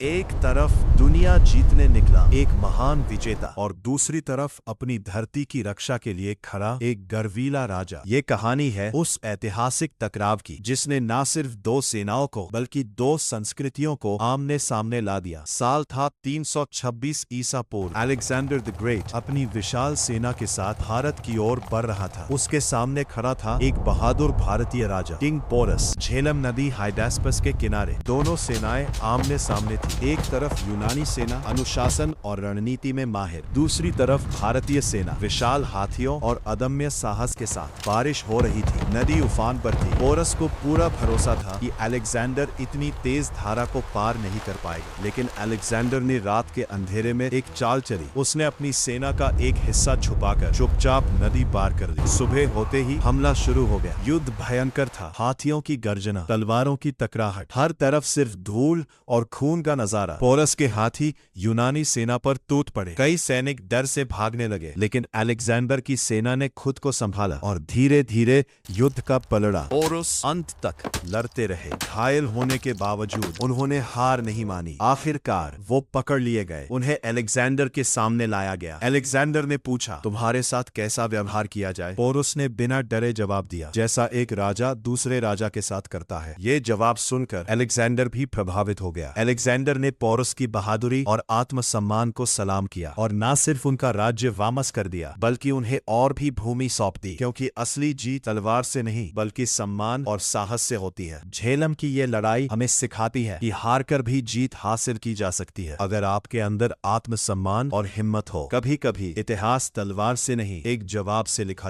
एक तरफ दुनिया जीतने निकला एक महान विजेता और दूसरी तरफ अपनी धरती की रक्षा के लिए खड़ा एक गर्वीला राजा। ये कहानी है उस ऐतिहासिक टकराव की जिसने न सिर्फ दो सेनाओं को बल्कि दो संस्कृतियों को आमने सामने ला दिया। साल था 326 ईसा पूर्व। अलेक्जेंडर द ग्रेट अपनी विशाल सेना के साथ भारत की ओर बढ़ रहा था। उसके सामने खड़ा था एक बहादुर भारतीय राजा किंग पोरस। झेलम नदी हाइडेस्पस के किनारे दोनों सेनाएं आमने सामने थी। एक तरफ यूनानी सेना अनुशासन और रणनीति में माहिर, दूसरी तरफ भारतीय सेना विशाल हाथियों और अदम्य साहस के साथ। बारिश हो रही थी, नदी उफान पर थी। पोरस को पूरा भरोसा था कि अलेक्जेंडर इतनी तेज धारा को पार नहीं कर पाएगा, लेकिन अलेक्जेंडर ने रात के अंधेरे में एक चाल चली। उसने अपनी सेना का एक हिस्सा छुपाकर चुपचाप नदी पार कर ली। सुबह होते ही हमला शुरू हो गया। युद्ध भयंकर था, हाथियों की गर्जना, तलवारों की टकराहट, हर तरफ सिर्फ धूल और खून का नजारा। पोरस के हाथी यूनानी सेना पर टूट पड़े। कई सैनिक डर से भागने लगे, लेकिन अलेक्जेंडर की सेना ने खुद को संभाला और धीरे धीरे युद्ध का पलड़ा। पोरस अंत तक लड़ते रहे। घायल होने के बावजूद उन्होंने हार नहीं मानी। आखिरकार वो पकड़ लिए गए। उन्हें अलेक्जेंडर के सामने लाया गया। अलेक्जेंडर ने पूछा, तुम्हारे साथ कैसा व्यवहार किया जाए? पोरस ने बिना डरे जवाब दिया, जैसा एक राजा दूसरे राजा के साथ करता है। ये जवाब सुनकर अलेक्जेंडर भी प्रभावित हो गया। अलेक्जेंडर ने पोरस की बहादुरी और आत्मसम्मान को सलाम किया और न सिर्फ उनका राज्य वापस कर दिया, बल्कि उन्हें और भी भूमि सौंप दी, क्योंकि असली जीत तलवार से नहीं बल्कि सम्मान और साहस से होती है। झेलम की ये लड़ाई हमें सिखाती है कि हार कर भी जीत हासिल की जा सकती है, अगर आपके अंदर आत्मसम्मान और हिम्मत हो। कभी कभी इतिहास तलवार से नहीं, एक जवाब से लिखा